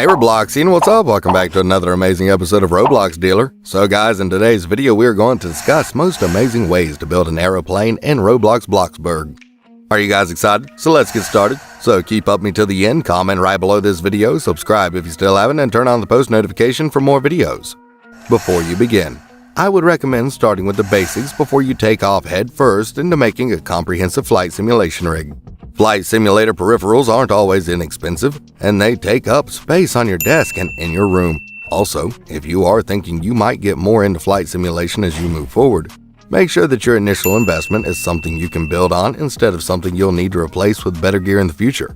Robloxian, what's up? Welcome back to another amazing episode of Roblox Dealer. So guys, in today's video we are going to discuss most amazing ways to build an aeroplane in Roblox Bloxburg. Are you guys excited? So let's get started. So keep up me to the end, comment right below this video, subscribe if you still haven't, and turn on the post notification for more videos. Before you begin, I would recommend starting with the basics before you take off head first into making a comprehensive flight simulation rig. Flight simulator peripherals aren't always inexpensive, and they take up space on your desk and in your room. Also, if you are thinking you might get more into flight simulation as you move forward, make sure that your initial investment is something you can build on instead of something you'll need to replace with better gear in the future.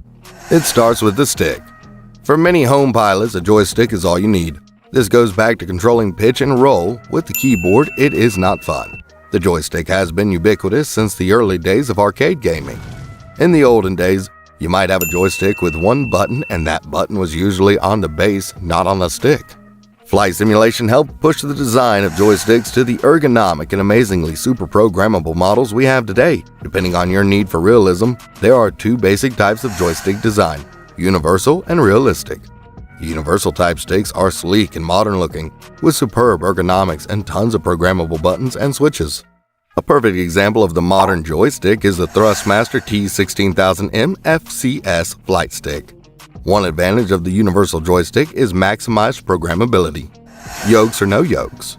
It starts with the stick. For many home pilots, a joystick is all you need. This goes back to controlling pitch and roll. With the keyboard, it is not fun. The joystick has been ubiquitous since the early days of arcade gaming. In the olden days, you might have a joystick with one button, and that button was usually on the base, not on the stick. Flight simulation helped push the design of joysticks to the ergonomic and amazingly super programmable models we have today. Depending on your need for realism, there are two basic types of joystick design: universal and realistic. Universal type sticks are sleek and modern looking, with superb ergonomics and tons of programmable buttons and switches. A perfect example of the modern joystick is the Thrustmaster T16000M FCS flight stick. One advantage of the universal joystick is maximized programmability. Yokes or no yokes.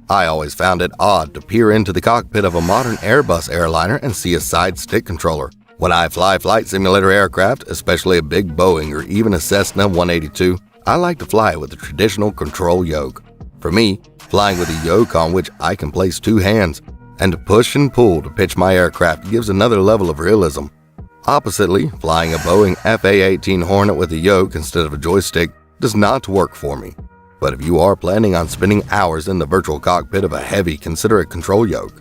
I always found it odd to peer into the cockpit of a modern Airbus airliner and see a side stick controller. When I fly flight simulator aircraft, especially a big Boeing or even a Cessna 182, I like to fly with a traditional control yoke. For me, flying with a yoke on which I can place two hands and to push and pull to pitch my aircraft gives another level of realism. Oppositely, flying a Boeing FA-18 Hornet with a yoke instead of a joystick does not work for me. But if you are planning on spending hours in the virtual cockpit of a heavy, consider it control yoke.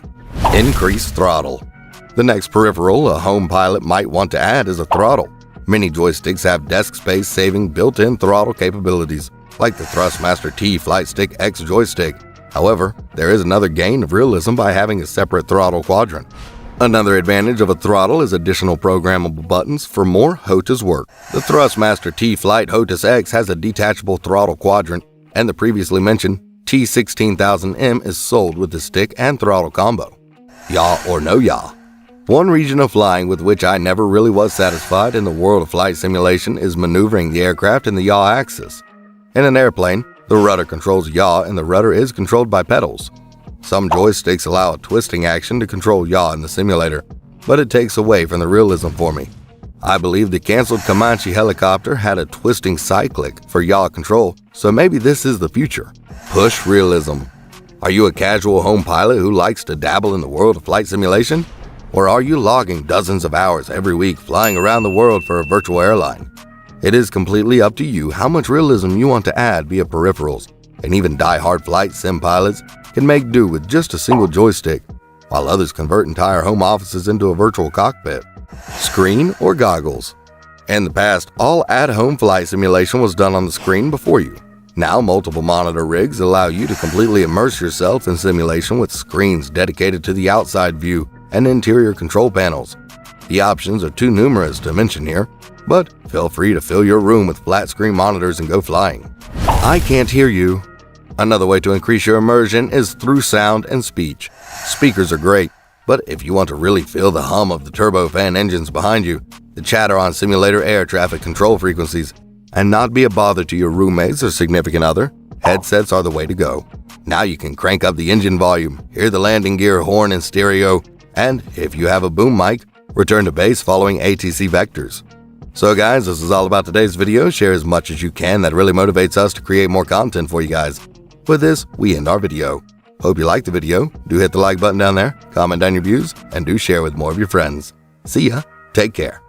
Increased throttle. The next peripheral a home pilot might want to add is a throttle. Many joysticks have desk space saving built-in throttle capabilities, like the Thrustmaster T Flight Stick X joystick. However, there is another gain of realism by having a separate throttle quadrant. Another advantage of a throttle is additional programmable buttons for more HOTAS work. The Thrustmaster T Flight HOTAS X has a detachable throttle quadrant, and the previously mentioned T16000M is sold with the stick and throttle combo. Yaw or no yaw. One region of flying with which I never really was satisfied in the world of flight simulation is maneuvering the aircraft in the yaw axis. In an airplane, the rudder controls yaw and the rudder is controlled by pedals. Some joysticks allow a twisting action to control yaw in the simulator, but it takes away from the realism for me. I believe the canceled Comanche helicopter had a twisting cyclic for yaw control, so maybe this is the future. Push realism. Are you a casual home pilot who likes to dabble in the world of flight simulation? Or are you logging dozens of hours every week flying around the world for a virtual airline? It is completely up to you how much realism you want to add via peripherals, and even die-hard flight sim pilots can make do with just a single joystick, while others convert entire home offices into a virtual cockpit. Screen or goggles. In the past, all at-home flight simulation was done on the screen before you. Now, multiple monitor rigs allow you to completely immerse yourself in simulation with screens dedicated to the outside view and interior control panels. The options are too numerous to mention here, but feel free to fill your room with flat screen monitors and go flying. I can't hear you. Another way to increase your immersion is through sound and speech. Speakers are great, but if you want to really feel the hum of the turbofan engines behind you, the chatter on simulator air traffic control frequencies, and not be a bother to your roommates or significant other, headsets are the way to go. Now you can crank up the engine volume, hear the landing gear horn in stereo, and if you have a boom mic, return to base following ATC vectors. So guys, this is all about today's video. Share as much as you can. That really motivates us to create more content for you guys. With this, we end our video. Hope you liked the video. Do hit the like button down there, comment down your views, and do share with more of your friends. See ya. Take care.